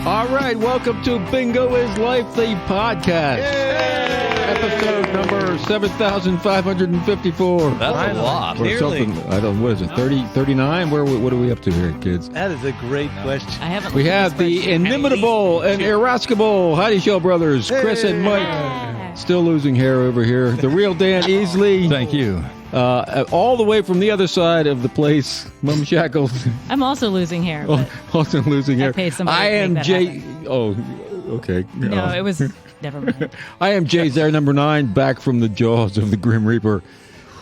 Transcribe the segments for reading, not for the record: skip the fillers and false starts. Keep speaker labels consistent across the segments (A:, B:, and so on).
A: All right, welcome to Bingo is Life, the podcast. Episode number 7,554.
B: That's a lot.
A: Or something. I don't. What is it? 30, 39? What are we up to here, kids?
C: That is a great question.
A: We have the inimitable and irascible Heidi Shell brothers, Chris and Mike. Still losing hair over here. The real Dan Easley.
B: Thank you.
A: All the way from the other side of the place, Mum Shackles.
D: I'm also losing hair. But
A: Also losing hair.
D: paid somebody
A: I
D: to
A: am
D: make that
A: Jay.
D: happen.
A: Oh, okay.
D: No, it was never mind.
A: I am Jay Zare, number 9, back from the jaws of the Grim Reaper.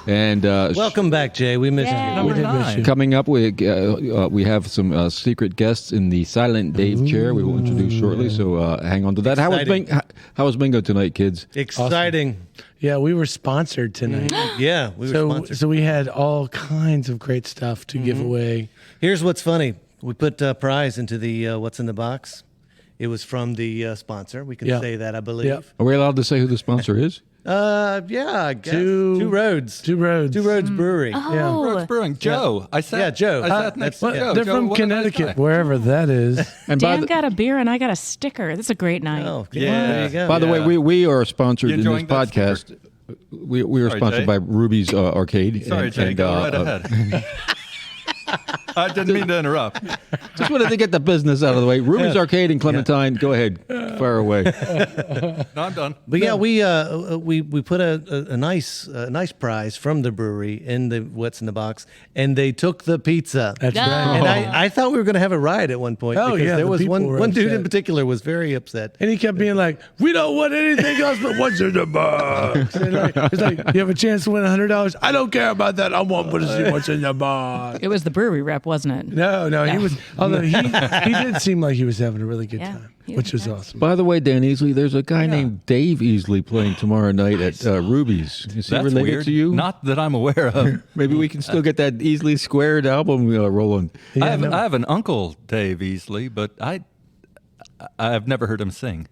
A: And
C: Welcome back, Jay. We missed
D: Yay.
C: you.
B: Number
C: We did
B: 9.
C: miss you.
A: coming up, we have some secret guests in the Silent Dave chair. We will introduce shortly, so hang on to that. How was bingo tonight, kids?
C: Exciting.
E: Yeah, we were sponsored tonight.
C: Yeah, we were sponsored.
E: So we had all kinds of great stuff to give away.
C: Here's what's funny. We put a prize into the What's in the Box. It was from the sponsor. We can
E: Yeah.
C: say that, I believe.
E: Yeah.
A: Are we allowed to say who the sponsor is?
C: Yeah, I guess.
E: Two
C: Roads.
E: Two roads.
C: Two Roads Brewery.
D: Oh,
B: Roads Brewing. Joe. I sat.
C: Yeah, Joe.
B: I sat next to
C: that's-
B: Joe.
E: They're
B: Joe,
E: from
B: what a nice
E: Connecticut,
B: guy.
E: wherever that is.
A: And
D: Dan got a beer and I got a sticker. That's a great night.
C: Oh,
B: Yeah.
C: there you go.
A: By the way, we are sponsored
B: You
A: in this
B: enjoying that
A: podcast. We are
B: Sorry,
A: sponsored
B: Jay.
A: by Ruby's Arcade.
B: Sorry, Jay. Go right ahead. I didn't mean to interrupt.
A: Just wanted to get the business out of the way. Ruby's Arcade in Clementine. Go ahead, fire away.
B: No, I'm done.
C: But yeah, we put a nice prize from the brewery in the What's in the Box, and they took the pizza.
E: That's
D: No.
E: right.
C: And I thought we were going to have a riot at one point.
E: Oh,
C: because
E: yeah,
C: there
E: the
C: was
E: people were
C: one dude in
E: upset.
C: particular was very upset.
E: And he kept being like, "We don't want anything else but what's in the box." And it's like, "You have a chance to win $100." I don't care about that. I want to see what's in the box.
D: It was the brewery rep, wasn't it?
E: No, he was. Although he did seem like he was having a really good
D: Yeah,
E: time,
D: he
E: which
D: was
E: was
D: nice.
E: awesome.
A: By the way, Dan Easley, there's a guy named Dave Easley playing tomorrow night at Ruby's. Is he
B: That's
A: related
B: weird.
A: to you?
B: Not that I'm aware of.
A: Maybe we can still get that Easley Squared album rolling.
E: Yeah,
B: I have an uncle, Dave Easley, but I've never heard him sing.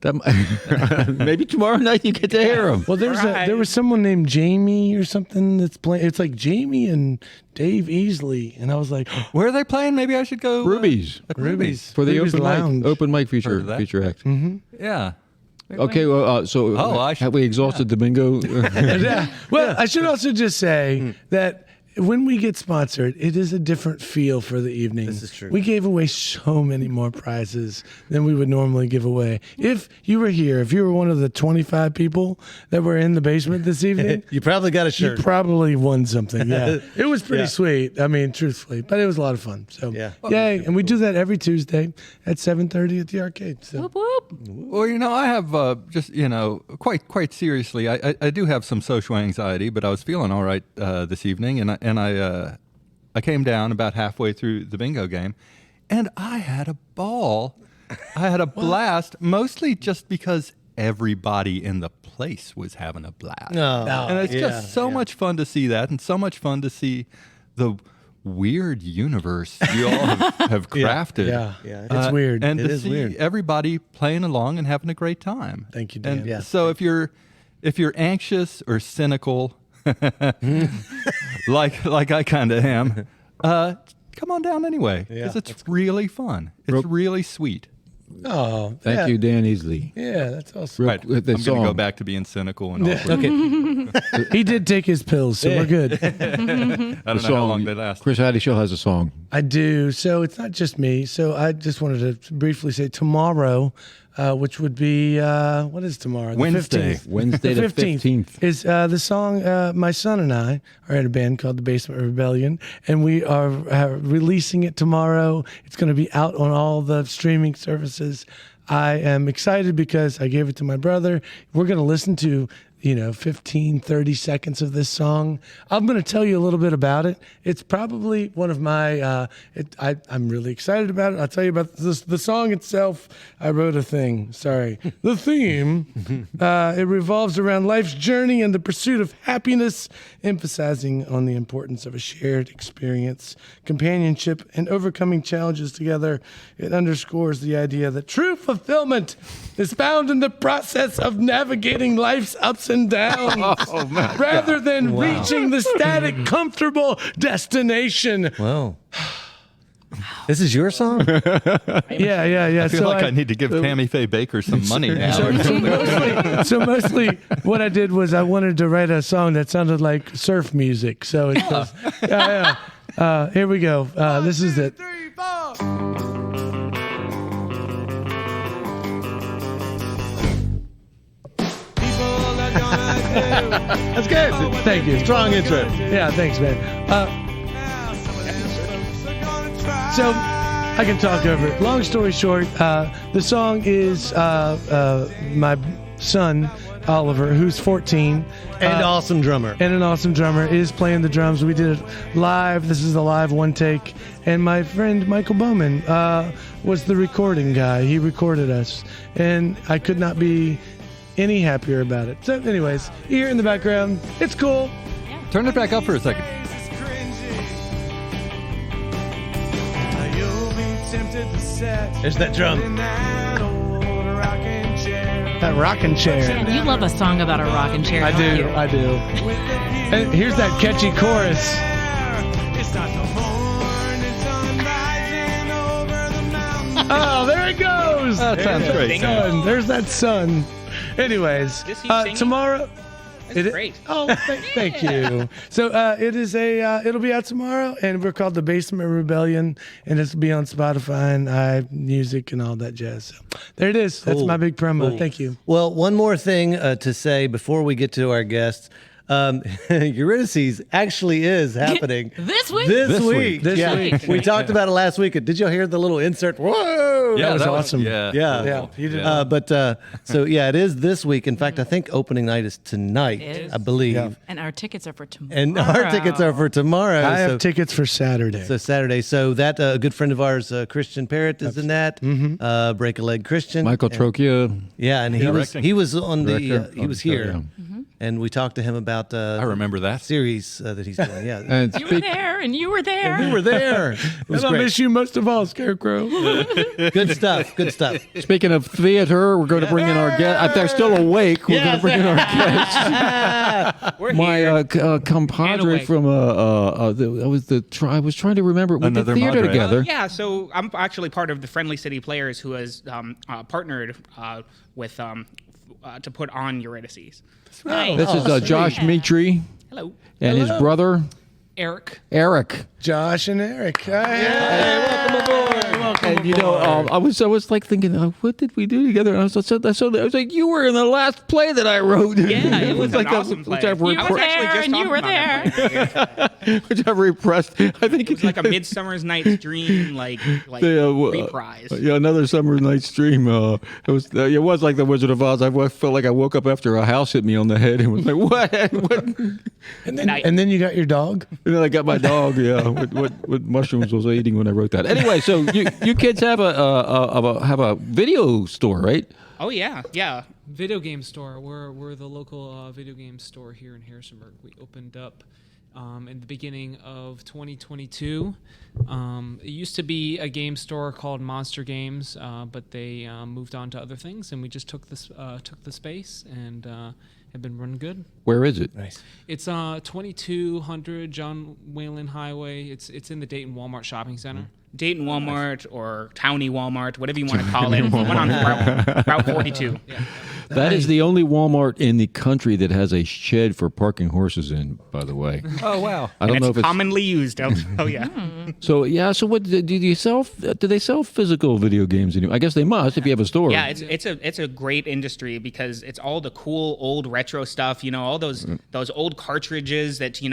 A: Maybe tomorrow night you get to hear him.
E: Well, there was someone named Jamie or something that's playing. It's like Jamie and Dave Easley, and I was like,
B: Where are they playing? Maybe I should go.
A: Ruby's
B: At Ruby's.
A: for the
E: Ruby's Lounge.
A: open mic
B: Heard of that.
A: feature act.
B: Yeah.
A: Okay, well, so have we exhausted the bingo?
E: yeah. Well, I should also just say that when we get sponsored, it is a different feel for the evening.
C: This is true.
E: We gave away so many more prizes than we would normally give away. If you were here, if you were one of the 25 people that were in the basement this evening,
C: You probably got a
E: you
C: shirt.
E: probably won something. Yeah, it was pretty
C: Yeah.
E: sweet. I mean, truthfully, but it was a lot of fun. So
C: Yeah.
E: yay! And we do that every Tuesday at 7:30 at the arcade. So
D: Whoop, whoop.
B: Well, I have quite seriously, I do have some social anxiety, but I was feeling all right this evening, and I came down about halfway through the bingo game, and I had a ball. I had a blast, mostly just because everybody in the place was having a blast.
C: No.
B: And it's just so much fun to see that, and so much fun to see the weird universe you all have crafted.
E: yeah,
C: Yeah.
E: it's weird.
B: And
C: It
B: to
C: is
B: see
C: weird.
B: everybody playing along and having a great time.
E: Thank you, Dan.
B: And
C: Yeah.
B: so if you're anxious or cynical, like I kind of am, come on down anyway, because
C: Yeah,
B: it's really fun. It's really sweet.
E: Oh,
A: Thank
E: yeah.
A: you, Dan Easley.
E: Yeah, that's awesome.
B: Right.
A: with the
B: I'm going to go
A: song.
B: back to being cynical and awkward.
C: Okay.
E: He did take his pills, so we're good.
B: I don't know how long they last.
A: Chris Heidi Shell has a song.
E: I do. So it's not just me. So I just wanted to briefly say tomorrow, which would be, what is tomorrow? The
B: Wednesday.
E: 15th.
A: Wednesday the 15th.
E: is the song my son and I are in a band called the Basement Rebellion, and we are releasing it tomorrow. It's going to be out on all the streaming services. I am excited because I gave it to my brother. We're going to listen to 15, 30 seconds of this song. I'm going to tell you a little bit about it. It's probably one of my, I'm really excited about it. I'll tell you about the song itself. I wrote a thing. Sorry. The theme, it revolves around life's journey and the pursuit of happiness, emphasizing on the importance of a shared experience, companionship, and overcoming challenges together. It underscores the idea that true fulfillment is found in the process of navigating life's ups and downs rather than reaching the static, comfortable destination.
C: Wow. This is your song?
E: Yeah.
B: I feel like I need to give Tammy Faye Baker some money now.
E: So mostly what I did was I wanted to write a song that sounded like surf music. So it goes, here we go. This is it.
F: 1, 2, 3, 4.
C: That's good.
E: Thank you.
C: Strong intro.
E: Yeah, thanks, man. So I can talk over it. Long story short, the song is my son Oliver, who's 14,
C: And awesome drummer.
E: and an awesome drummer, is playing the drums. We did it live. This is the live one take. And my friend Michael Bowman was the recording guy. He recorded us, and I could not be any happier about it. So, anyways, you hear it in the background. It's cool.
B: Turn it back up for a second.
C: There's that drum.
E: That rocking chair.
D: You love a song about a rocking chair.
E: I
D: don't
E: do.
D: you?
E: I do. And here's that catchy chorus. Oh, there it goes.
B: That sounds great.
E: Sun. There's that sun. Anyways,
G: Just keep singing?
E: tomorrow.
G: That's great.
E: Oh, thank you. So it is it'll be out tomorrow, and we're called The Basement Rebellion, and it'll be on Spotify and iMusic and all that jazz. So there it is. That's
C: Cool.
E: my big promo.
C: Cool.
E: Thank you.
C: Well, one more thing to say before we get to our guests. Eurydice actually is happening
D: This week?
C: This week.
E: This
C: Yeah.
E: week.
C: We talked about it last week. Did you hear the little insert? Whoa!
E: That was awesome.
B: Yeah.
C: Yeah.
E: You did.
C: So yeah, it is this week. In fact, I think opening night is tonight,
D: It is.
C: I believe.
E: Yeah.
D: And our tickets are for tomorrow.
C: And our tickets are for tomorrow.
E: I
C: so,
E: have tickets for Saturday.
C: so Saturday. So that a good friend of ours, Christian Parrott, is in that. Break a Leg Christian.
A: Michael Trocchia.
C: Yeah, and
B: Directing.
C: he was on the
A: Director
C: he was
A: of the show,
C: here, and we talked to him about
B: I remember that.
C: series that he's doing. Yeah,
A: And
D: You were there, and you were there.
C: we were there. It was
E: And I
C: great.
E: miss you most of all, Scarecrow.
C: Good stuff. Good stuff.
A: speaking of theater, we're going to bring in our guest. If they're still awake, we're going to bring in our guest.
G: We're
A: My
G: here.
A: compadre
G: awake.
A: from I was trying to remember. We did
B: Another
A: theater
B: moderator.
A: together.
G: Yeah, so I'm actually part of the Friendly City Players, who has partnered with to put on Eurydice.
D: Nice.
A: This is Josh Mitri
G: Hello,
A: and his brother
G: Eric.
A: Eric.
E: Josh and Eric. Hey,
C: Welcome aboard.
A: And I was like thinking, what did we do together? And I was like, you were in the last play that I wrote.
G: Yeah, it was
A: like
G: an awesome play.
A: which I've
D: You were
A: repre-
D: there, and you were there.
A: which I've repressed. I think
G: It was like a Midsummer's Night's Dream, like reprise.
A: Yeah, another summer night's dream. It was like the Wizard of Oz. I felt like I woke up after a house hit me on the head and was like, what?
E: And then you got your dog.
A: And then I got my dog. Yeah, what mushrooms was I eating when I wrote that? Anyway, so you kids have a video store, right?
G: Oh yeah.
H: Video game store. We're the local video game store here in Harrisonburg. We opened up in the beginning of 2022. It used to be a game store called Monster Games, but they moved on to other things, and we just took the space and have been running good.
A: Where is it?
C: Nice.
H: It's 2200 John Wayland Highway. It's in the Dayton Walmart Shopping Center.
G: Dayton Walmart or Townie Walmart, whatever you want to call it. One on Route 42.
A: That is the only Walmart in the country that has a shed for parking horses in, by the way.
B: Oh wow.
A: I don't
G: And
A: know
G: it's
A: if it's
G: commonly used. Oh yeah.
A: so. Yeah. So what do you sell? Do they sell physical video games anymore? I guess they must if you have a store.
G: Yeah, it's a great industry because it's all the cool old retro stuff. All those old cartridges that you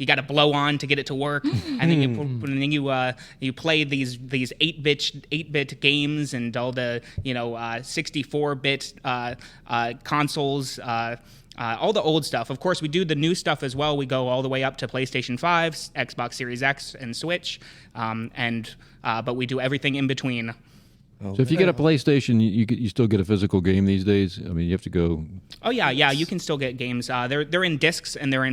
G: got to blow on to get it to work, and then you play these 8-bit games and all the 64-bit consoles. All the old stuff. Of course, we do the new stuff as well. We go all the way up to PlayStation 5, Xbox Series X, and Switch, but we do everything in between.
A: So if you get a PlayStation, you still get a physical game these days. I mean, you have to go.
G: Oh yeah. You can still get games. They're in discs and they're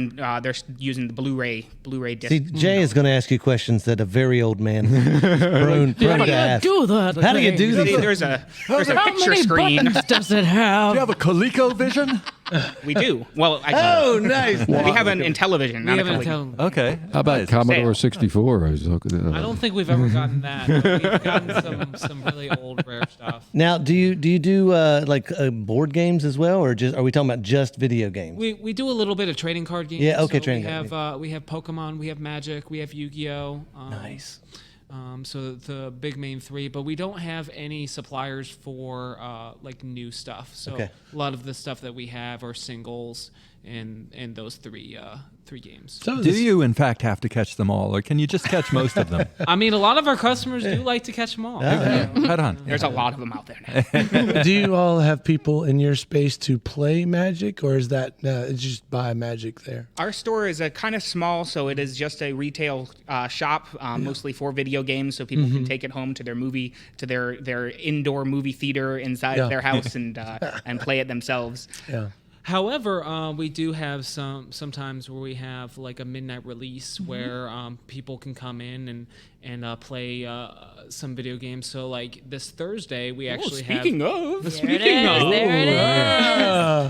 G: using the Blu-ray disc.
C: See, Jay is going to ask you questions that a very old man prone to ask.
D: Do that.
C: How do you do
G: See,
C: these?
G: there's a
D: How
G: picture
D: many
G: screen.
D: buttons does it have?
B: You have a ColecoVision?
G: We do. Well,
C: Oh, nice.
G: we have an in television.
H: We
G: Not a
H: haven't
G: collegible.
B: Okay.
A: How about
B: Nice.
A: Commodore 64?
H: I don't think we've ever gotten that. But we've gotten some really old rare stuff.
C: Now, do you do board games as well, or are we talking about just video games?
H: We do a little bit of trading card games.
C: Yeah, okay,
H: So
C: trading
H: we
C: card
H: have we have Pokemon, we have Magic, we have Yu-Gi-Oh.
C: Nice.
H: So the big main three, but we don't have any suppliers for like new stuff. So
C: Okay.
H: a lot of the stuff that we have are singles and those three games.
E: So
B: Do you, in fact, have to catch them all, or can you just catch most of them?
H: I mean, a lot of our customers do like to catch them all.
B: Right on.
G: There's a lot of them out there now.
E: do you all have people in your space to play Magic, or is that it's just buy Magic there?
G: Our store is a kind of small, so it is just a retail shop, mostly for video games, so people can take it home to their indoor movie theater inside
E: Yeah.
G: their house and play it themselves.
E: Yeah.
H: However, we do have sometimes where we have like a midnight release where people can come in and play some video games. So like this Thursday, we actually
G: Speaking of,
D: There it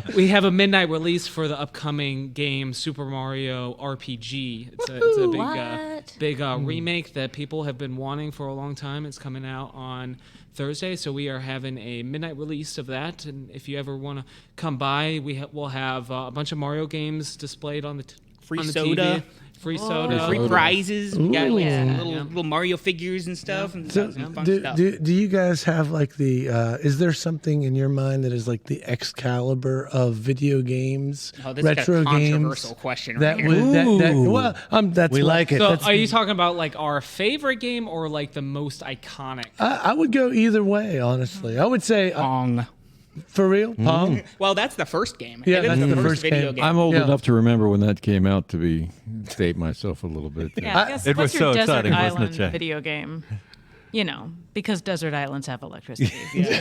D: is.
H: we have a midnight release for the upcoming game Super Mario RPG. It's a big remake that people have been wanting for a long time. It's coming out on Thursday, so we are having a midnight release of that. And if you ever want to come by, we'll have a bunch of Mario games displayed on the
G: Free
H: on the
G: soda.
H: TV. Free soda.
G: free prizes. We got like,
D: Yeah.
G: little Mario figures and stuff. And
E: So
G: some fun
E: do,
G: stuff.
E: do you guys have like the is there something in your mind that is like the Excalibur of video games,
G: Oh, this is
E: retro
G: a
E: games?
G: controversial question
E: That
G: right
E: would
G: here.
E: that's
C: We
E: what-
C: like it.
H: So
E: that's-
H: are you talking about like our favorite game or like the most iconic?
E: I would go either way, honestly. I would say
G: Pong.
E: for real, Pong.
G: Well, that's the first game.
E: Yeah,
G: It is
E: that's
G: the
E: the
G: first
E: first
G: video
E: game.
G: game.
A: I'm old
E: Yeah.
A: enough to remember when that came out to be state myself a little bit.
D: Yeah, I guess
B: It was
D: what's your
B: so
D: desert
B: exciting, wasn't it,
D: island
B: Jay?
D: video game? You know, because desert islands have electricity.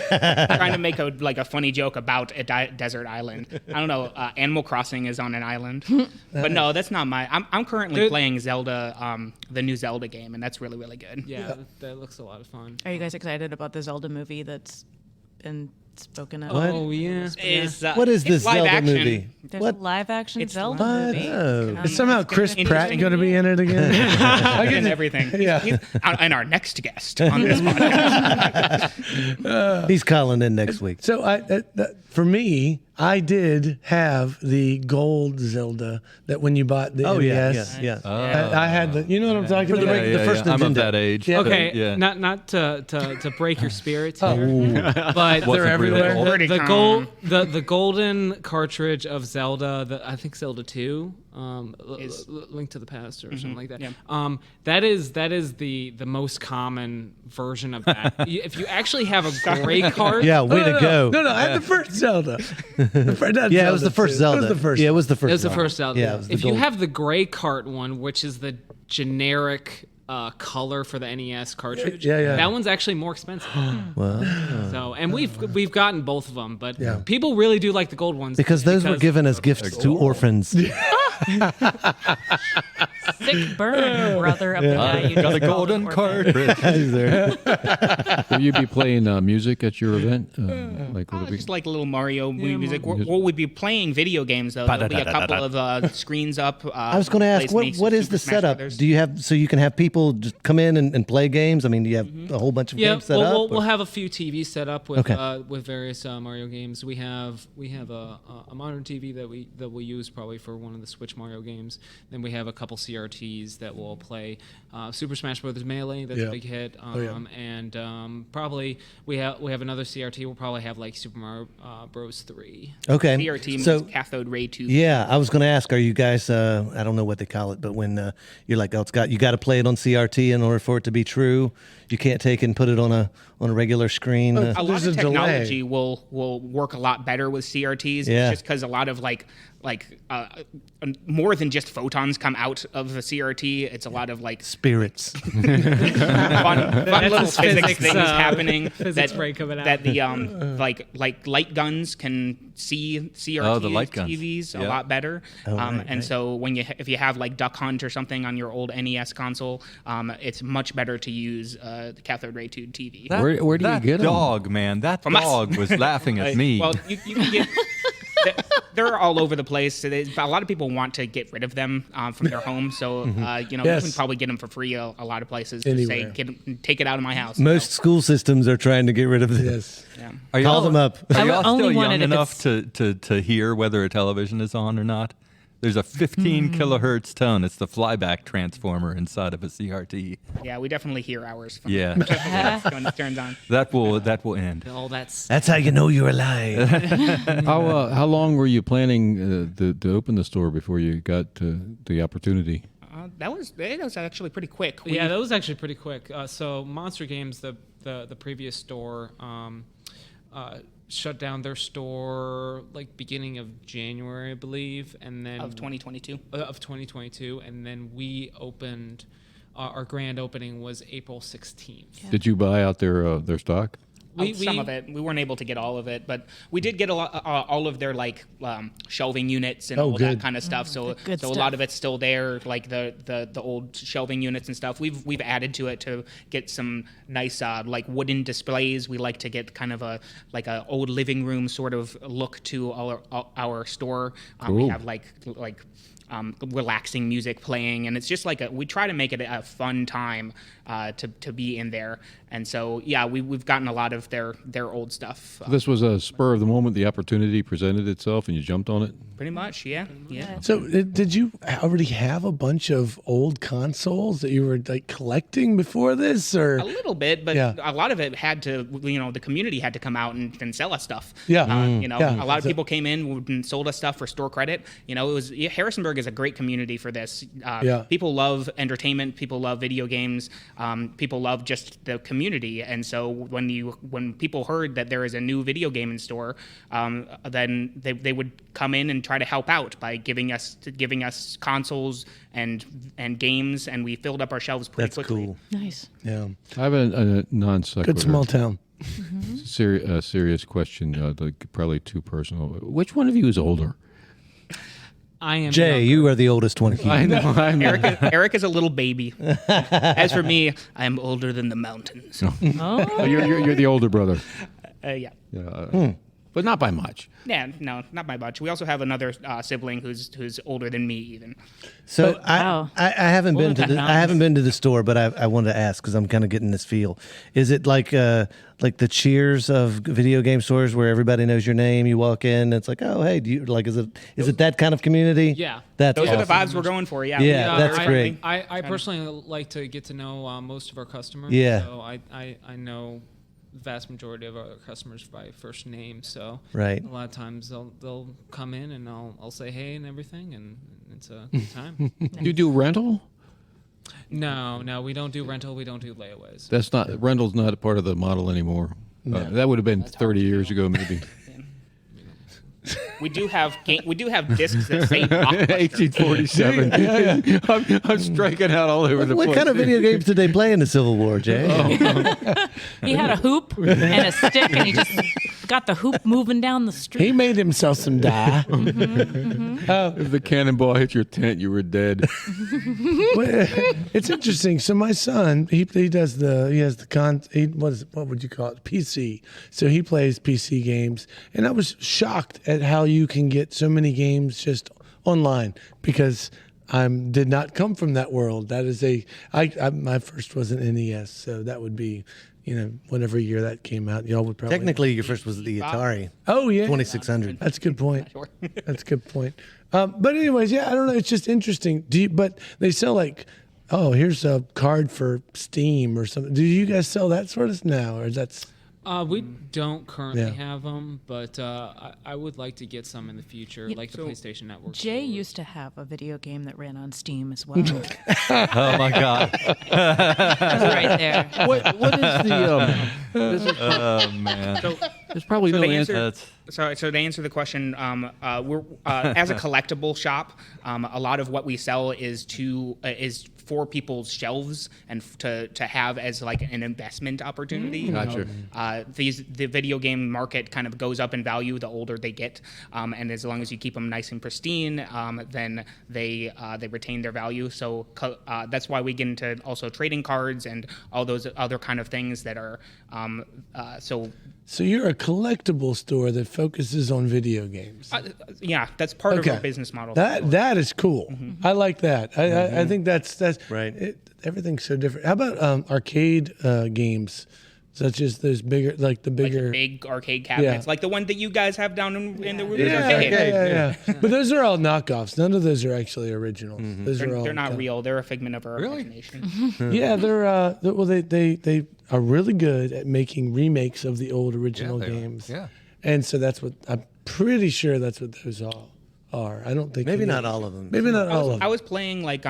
G: Trying to make a funny joke about a desert island. I don't know. Animal Crossing is on an island, but no, that's not my. I'm currently playing Zelda, the new Zelda game, and that's really really good.
H: Yeah, that looks a lot of fun.
D: Are you guys excited about the Zelda movie that's been spoken of?
H: Oh yeah.
C: What is this
G: it's live
C: Zelda
G: action.
C: movie?
D: There's
C: What?
D: a live action
G: It's
D: Zelda
G: live.
D: movie.
C: Oh.
E: Is somehow Chris
G: be
E: Pratt
G: interesting.
E: going to be in it again? I
G: And
E: get
G: everything.
E: Yeah.
G: And our next guest on this podcast.
C: He's calling in next week.
E: So for me, I did have the gold Zelda that when you bought the
C: Oh yeah,
E: NES.
C: yeah.
E: I had the. You know what I'm talking
C: For the
E: about?
C: reg- the first
B: I'm of
C: Nintendo.
B: that age.
E: Yeah.
H: Okay,
B: Yeah.
H: not to break your spirits here, but
B: Wasn't really
E: everywhere.
B: old.
G: Pretty
H: the
G: calm.
H: the golden cartridge of Zelda, I think Zelda 2,
G: Is-
H: Link to the Past or something like that.
G: yeah.
H: That is the most common version of that. If you actually have a gray card,
C: Yeah, way to go.
E: No, I had the first Zelda.
C: Yeah, it was the first Zelda.
E: It was the first.
C: Yeah, it was the first.
H: It was the
C: Zelda.
H: first Zelda.
C: Yeah, it was the
H: if you
C: gold.
H: have the gray cart one, which is the generic color for the NES cartridge,
E: Yeah.
H: that one's actually more expensive. So, and we've gotten both of them, but
E: Yeah.
H: people really do like the gold ones
C: because those were given as gifts to orphans.
D: Sick burn, brother of the guy you
B: Got
D: just
B: a
D: called
B: golden
D: an orphan.
B: cartridge.
A: Will you be playing music at your event? Like, will it be?
G: Just like a little Mario music. We'll be playing video games though. There'll be a couple of screens up.
C: I was going to ask, what is the setup? Do you have so you can have people just come in and play games? I mean, do you have a whole bunch of
H: Yeah,
C: games set up?
H: we'll have a few TVs set up with
C: Okay.
H: with various Mario games. We have a modern TV that we'll use probably for one of the Switch Mario games. Then we have a couple CRTs that will play Super Smash Bros. Melee. That's
E: Yeah.
H: a big hit.
E: Yeah.
H: And probably we have another CRT. We'll probably have like Super Mario Bros. 3.
C: Okay,
G: CRT means
C: so
G: cathode ray tube.
C: yeah, I was going to ask, are you guys? I don't know what they call it, but when you're like, oh, you got to play it on CRT in order for it to be true. You can't take and put it on a regular screen.
G: A lot
E: There's
G: of
E: a delay.
G: technology will work a lot better with CRTs.
C: Yeah.
G: Just because a lot of more than just photons come out of the CRT. It's a lot of like
C: Spirits.
G: fun little
H: his
G: physics
H: physics,
G: things happening.
H: physics break coming out.
G: That the like light guns can see CRT
B: Oh, the light guns.
G: TVs a
B: Yeah.
G: lot better.
C: right,
G: and so when if you have like Duck Hunt or something on your old NES console, it's much better to use the cathode ray tube TV.
A: Where do you
B: that
A: get 'em?
B: dog, man? That
G: From us.
B: dog was laughing at me.
G: Well, you can get. they're all over the place. So a lot of people want to get rid of them from their home. So, you can probably get them for free a lot of places. Just say, take it out of my house.
C: Most school systems are trying to get rid of this.
G: Yeah.
C: Call them up.
B: Are y'all
F: only
B: still
F: want
B: young
F: it if
B: enough to hear whether a television is on or not? There's a 15 kilohertz tone. It's the flyback transformer inside of a CRT.
G: Yeah, we definitely hear ours.
B: Yeah.
G: When it turns on.
B: That will end.
H: All that's
C: That's how you know you're alive.
A: How long were you planning to open the store before you got the opportunity?
G: That was actually pretty quick.
H: yeah, that was actually pretty quick. So Monster Games, the previous store, shut down their store like beginning of January, I believe, and then
G: of 2022.
H: Of 2022, and then we opened. Our grand opening was April 16th.
A: Yeah. Did you buy out their stock?
G: Some of it. We weren't able to get all of it, but we did get all of their shelving units and all that kind of stuff. So a lot of it's still there, like the old shelving units and stuff. We've added to it to get some nice wooden displays. We like to get kind of a old living room sort of look to our store.
A: Cool.
G: We have relaxing music playing, and it's just we try to make it a fun time to be in there. And so we've gotten a lot of their old stuff.
A: This was a spur of the moment. The opportunity presented itself, and you jumped on it.
G: Pretty much, yeah.
E: So did you already have a bunch of old consoles that you were collecting before this, or
G: a little bit? But a lot of it had to, the community had to come out and sell us stuff.
E: Yeah,
G: a lot of people came in and sold us stuff for store credit. It was Harrisonburg is a great community for this. People love entertainment. People love video games. People love just the community. And so when people heard that there is a new video game in store, then they would come in and try to help out by giving us consoles and games, and we filled up our shelves pretty quickly.
C: Cool.
D: Nice.
E: Yeah.
A: I have a non sequitur.
E: Good small town.
A: Serious question, probably too personal. Which one of you is older?
H: I am
C: Jay, you are the oldest one here.
A: I know.
G: Eric is a little baby. As for me, I am older than the mountains.
A: Oh, you're the older brother.
G: Yeah.
A: But not by much.
G: Yeah, no, not by much. We also have another sibling who's older than me even.
C: So
D: Wow.
C: I haven't been to
H: than
C: I haven't been to the store, but I wanted to ask because I'm kind of getting this feel. Is it like the Cheers of video game stores where everybody knows your name? You walk in, and it's like, oh hey, do you is it that kind of community?
H: Yeah.
C: That's
G: Those
C: awesome.
G: are the vibes we're going for. Yeah.
C: Yeah, that's great.
H: I personally like to get to know most of our customers.
C: Yeah.
H: So I know the vast majority of our customers by first name. So
C: Right.
H: a lot of times they'll come in and I'll say hey and everything, and it's a good time.
A: You do rental?
H: No, we don't do rental. We don't do layaways.
A: Rental's not a part of the model anymore. That would have been 30 years ago, maybe.
G: We do have discs that say Blockbuster.
A: 1847. I'm striking out all over the place.
C: What kind of video games did they play in the Civil War, Jay?
D: He had a hoop and a stick, and he just got the hoop moving down the street.
E: He made himself some die.
A: If the cannonball hit your tent, you were dead.
E: It's interesting. So my son, what would you call it? PC. So he plays PC games, and I was shocked at how you can get so many games just online because I did not come from that world. That is my first was an NES, so that would be, whatever year that came out. Y'all would probably
C: Technically, your first was the Atari.
E: Oh yeah,
C: 2600.
E: That's a good point. That's a good point. But anyways, I don't know. It's just interesting. But they sell here's a card for Steam or something. Do you guys sell that sort of now, or that's?
H: We don't currently have them, but I would like to get some in the future, like the PlayStation Network.
D: Jay
H: stores.
D: used to have a video game that ran on Steam as well.
B: Oh my God.
D: That's right there.
A: What is the?
B: Oh man.
A: There's probably no answer.
G: So to answer the question, we're as a collectible shop. A lot of what we sell is for people's shelves and to have as an investment opportunity.
A: Gotcha.
G: The video game market kind of goes up in value the older they get, and as long as you keep them nice and pristine, then they retain their value. So that's why we get into also trading cards and all those other kind of things that are so.
E: So you're a collectible store that focuses on video games.
G: Yeah, that's part of our business model.
E: That is cool. I like that. I think that's
C: Right.
E: Everything's so different. How about arcade games, such as those bigger, like the bigger,
G: big arcade cabinets, like the one that you guys have down in the Ruby's
E: yeah,
G: Arcade.
E: yeah. But those are all knockoffs. None of those are actually originals. Those are all.
G: They're not real. They're a figment of our imagination.
E: Yeah, they're well. They are really good at making remakes of the old original games.
B: Yeah.
E: And so that's what I'm pretty sure that's what those all are. I don't think
C: Maybe not all of them.
E: Maybe not all of them.
G: I was playing like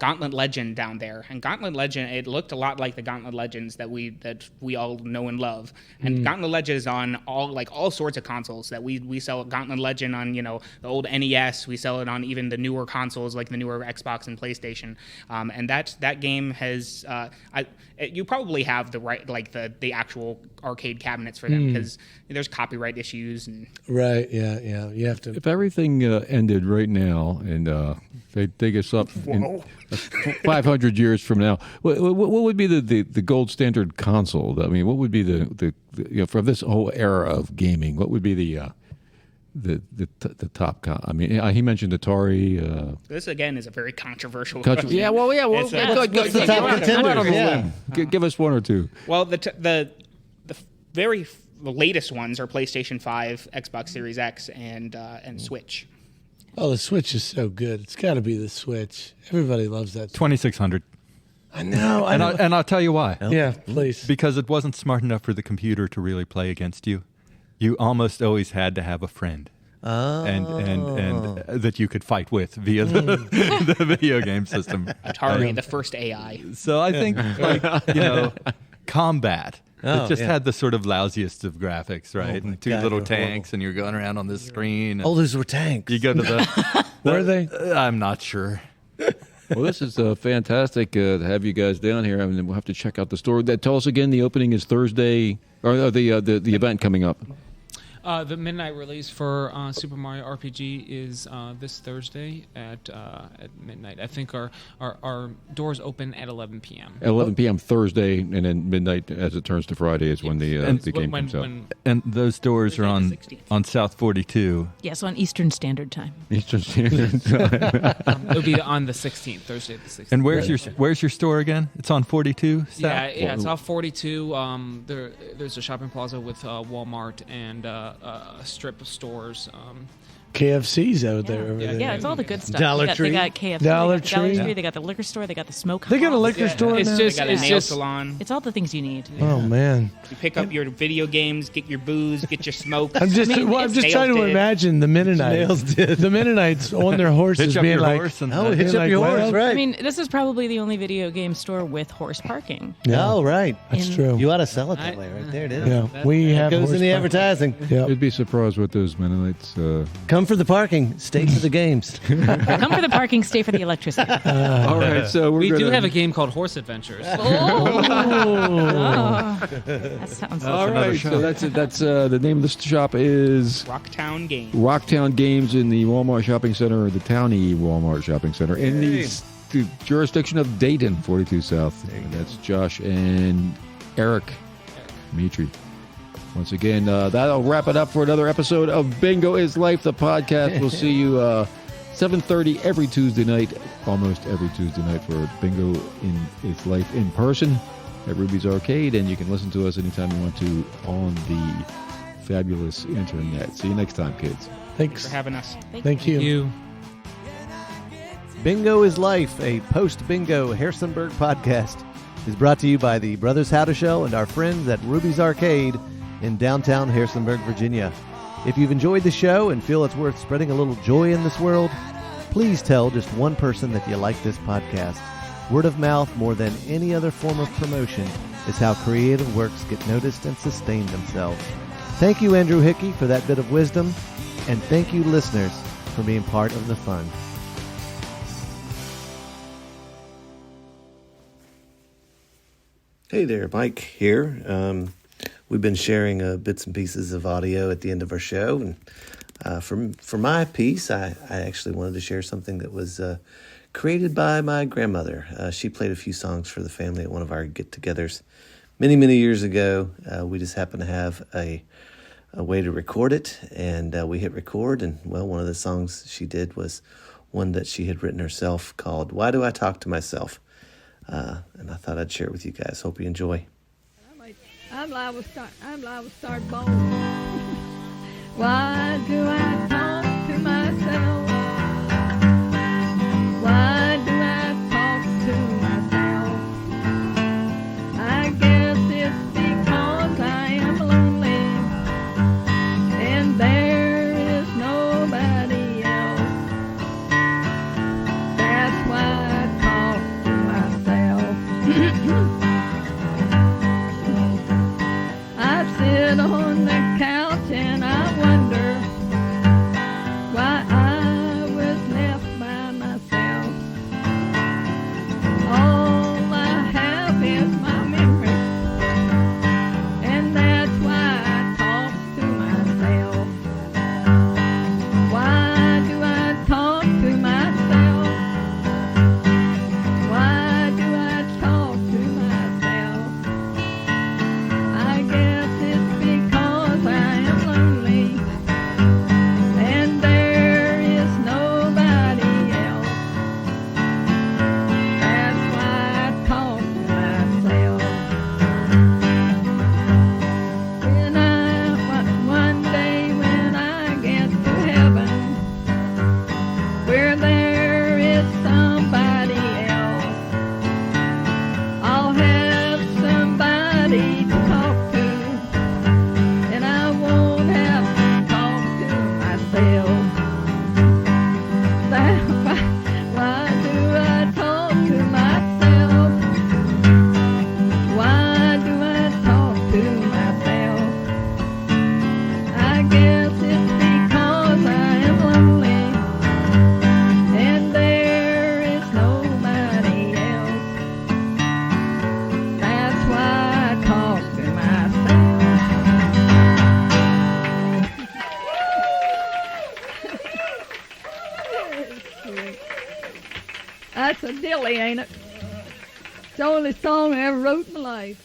G: Gauntlet Legend down there, and Gauntlet Legend, it looked a lot like the Gauntlet Legends that we all know and love. And Gauntlet Legend is on all sorts of consoles that we sell. Gauntlet Legend on the old NES. We sell it on even the newer consoles like the newer Xbox and PlayStation. And that game has you probably have the right the actual arcade cabinets for them because there's copyright issues and
E: Right. Yeah. You have to.
A: If everything ended right now and they dig us up in 500 years from now, what would be the gold standard console? I mean, what would be the for this whole era of gaming? What would be the top? I mean, he mentioned Atari.
G: this again is a very controversial question.
A: Yeah. Well, yeah. Well,
G: It's,
A: good.
C: the top contenders? Yeah.
A: Give us one or two.
G: Well, the very latest ones are PlayStation 5, Xbox Series X, and Switch.
E: Oh, the Switch is so good. It's got to be the Switch. Everybody loves that.
B: 2600.
E: I know.
B: And I'll tell you why.
E: Yeah, please.
B: Because it wasn't smart enough for the computer to really play against you. You almost always had to have a friend. And that you could fight with via the video game system.
G: Atari, the first AI.
B: So I think combat. It just had the sort of lousiest of graphics, right? And two
C: God,
B: little
C: they're
B: tanks, and you're going around on this screen.
C: Oh, those were tanks.
B: You go to the.
E: Were they?
B: I'm not sure.
A: Well, this is fantastic to have you guys down here. I mean, we'll have to check out the store. Tell us again. The opening is Thursday, or the event coming up.
H: The midnight release for Super Mario RPG is this Thursday at midnight. I think our doors open at 11 p.m.
A: At 11 p.m. Thursday, and then midnight as it turns to Friday is when the game comes out.
B: And those doors are on South 42.
D: Yes, on Eastern Standard Time.
A: Eastern Standard Time.
H: It'll be on the 16th, Thursday the 16th.
B: And where's your store again? It's on 42. South?
H: Yeah, it's off 42. There's a shopping plaza with Walmart and a strip of stores.
E: KFC's out there. Over there.
D: Yeah, it's all the good stuff.
C: Dollar
D: They got
C: Tree.
D: KFC,
E: Dollar
D: they got Dollar
E: Tree.
D: Tree, they got the liquor store, they got the smokehouse.
E: They got a liquor store
H: It's
E: now?
H: just-
G: They got a
H: It's
G: nail
H: just-
G: salon.
D: It's all the things you need.
E: Oh man,
G: You pick up your video games, get your booze, get your smoke.
E: I'm just
G: Nails
E: trying to
G: did.
E: imagine the Mennonites. The Mennonites on their horses
B: Hitch up
E: being
B: your
E: like,
B: horse and
C: Hitch up
E: like,
C: your horse,
E: well,
C: right?
D: I mean, this is probably the only video game store with horse parking.
C: Oh, right.
E: that's
D: in-
E: true.
C: You ought to sell it that way, right there. It is.
E: Yeah, we have
C: Goes
E: horse
C: in the
E: parking.
C: advertising.
E: Yeah.
A: You'd be surprised what those Mennonites.
C: Come for the parking. Stay for the games.
D: Come for the parking, stay for the electricity.
A: All right, so
H: We
A: we're
H: do
A: gonna,
H: have a game called Horse Adventures.
D: That sounds
A: All right, so that's it. That's the name of the shop is
G: Rocktown Games.
A: Rocktown Games in the Walmart Shopping Center, or the Townie Walmart Shopping Center, in the jurisdiction of Dayton, 42 South. And that's Josh and Eric Mitri. Once again, that'll wrap it up for another episode of Bingo is Life, the podcast. We'll see you 7:30 every Tuesday night, almost every Tuesday night, for Bingo is Life in person at Ruby's Arcade, and you can listen to us anytime you want to on the fabulous internet. See you next time, kids.
E: Thanks.
G: For having us.
E: Thank you.
H: You.
C: Bingo is Life, a post-bingo Harrisonburg podcast, is brought to you by the Brothers How to Show and our friends at Ruby's Arcade in downtown Harrisonburg, Virginia. If you've enjoyed the show and feel it's worth spreading a little joy in this world, please tell just one person that you like this podcast. Word of mouth, more than any other form of promotion, is how creative works get noticed and sustain themselves. Thank you, Andrew Hickey, for that bit of wisdom, and thank you, listeners, for being part of the fun. Hey there, Mike here. We've been sharing bits and pieces of audio at the end of our show, and for my piece, I actually wanted to share something that was created by my grandmother. She played a few songs for the family at one of our get-togethers many, many years ago. We just happened to have a way to record it, and we hit record. And well, one of the songs she did was one that she had written herself called "Why Do I Talk to Myself?" And I thought I'd share it with you guys. Hope you enjoy.
F: I'm liable to start bowling. Why do I talk to myself? Why do I talk to myself? I guess it's because I am lonely and there is nobody else. That's why I talk to myself. I sit on the couch and I wonder why I was left by myself. All I have is my memory, and that's why I talk to myself. Why do I talk to myself? Why do I talk to myself? I guess it's because I am lonely and there is nobody else. That's why I talk to myself. One day when I get to heaven, where there is somebody else, I'll have somebody to talk to, and I won't have to talk to myself. Why do I talk to myself? Why do I talk to myself? I guess it's because I am lonely and there is nobody else. That's why I talk to myself. That's a dilly, ain't it? It's the only song I ever wrote in my life.